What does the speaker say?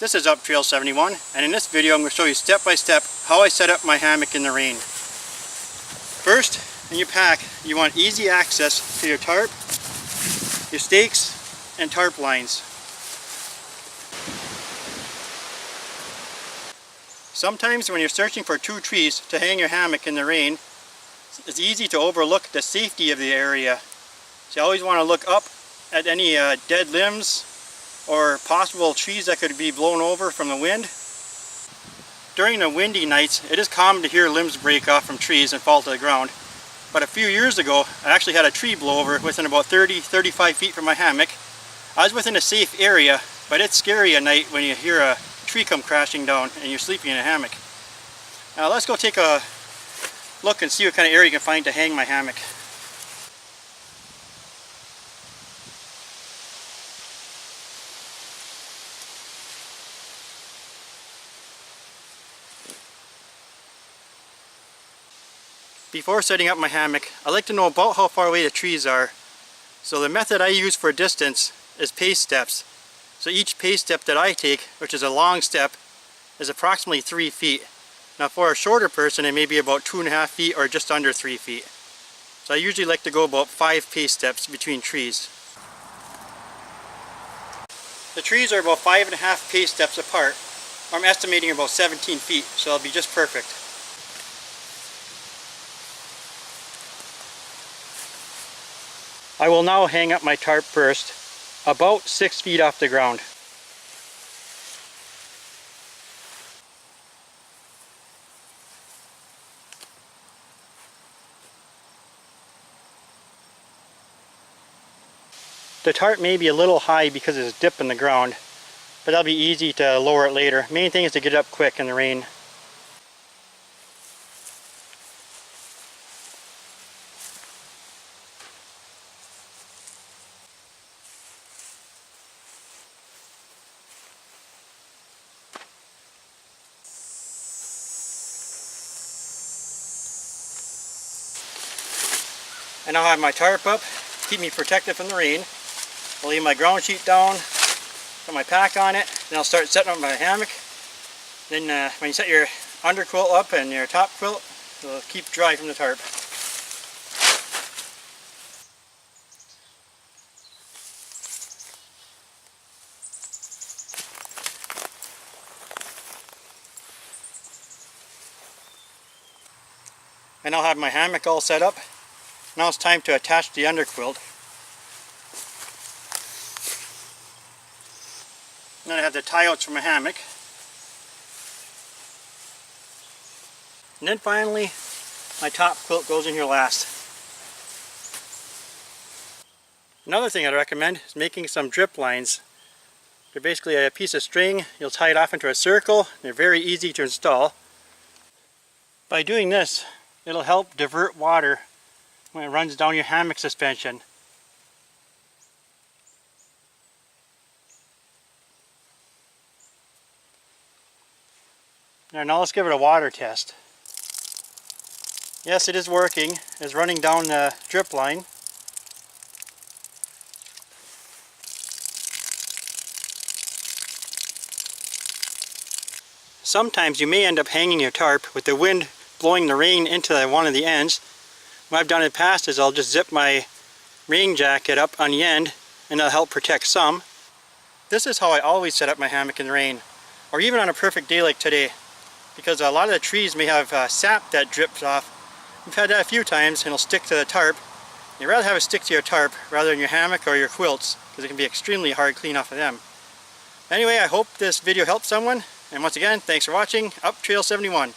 This is Up Trail 71, and in this video I'm going to show you step by step how I set up my hammock in the rain. First, in your pack, you want easy access to your tarp, your stakes, and tarp lines. Sometimes when you're searching for two trees to hang your hammock in the rain, it's easy to overlook the safety of the area. So you always want to look up at any dead limbs or possible trees that could be blown over from the wind. During the windy nights, it is common to hear limbs break off from trees and fall to the ground. But a few years ago, I actually had a tree blow over within about 30-35 feet from my hammock. I was within a safe area, but it's scary at night when you hear a tree come crashing down and you're sleeping in a hammock. Now let's go take a look and see what kind of area you can find to hang my hammock. Before setting up my hammock, I like to know about how far away the trees are. So the method I use for distance is pace steps. So each pace step that I take, which is a long step, is approximately 3 feet. Now for a shorter person, it may be about 2.5 feet or just under 3 feet. So I usually like to go about 5 pace steps between trees. The trees are about 5.5 pace steps apart. I'm estimating about 17 feet, so it'll be just perfect. I will now hang up my tarp first, about 6 feet off the ground. The tarp may be a little high because it's a dip in the ground, but that'll be easy to lower it later. Main thing is to get it up quick in the rain. I now have my tarp up, keep me protected from the rain. I'll leave my ground sheet down, put my pack on it, then I'll start setting up my hammock. Then when you set your under quilt up and your top quilt, it'll keep dry from the tarp. I now have my hammock all set up. Now it's time to attach the underquilt. Then I have the tie outs for my hammock. And then finally, my top quilt goes in here last. Another thing I'd recommend is making some drip lines. They're basically a piece of string. You'll tie it off into a circle. They're very easy to install. By doing this, it'll help divert water when it runs down your hammock suspension. Now let's give it a water test. Yes, it is working. It's running down the drip line. Sometimes you may end up hanging your tarp with the wind blowing the rain into one of the ends. What I've done in the past is I'll just zip my rain jacket up on the end and that'll help protect some. This is how I always set up my hammock in the rain, or even on a perfect day like today, because a lot of the trees may have sap that drips off. We've had that a few times and it'll stick to the tarp. You'd rather have it stick to your tarp rather than your hammock or your quilts, because it can be extremely hard to clean off of them. Anyway, I hope this video helped someone, and once again, thanks for watching Up Trail 71.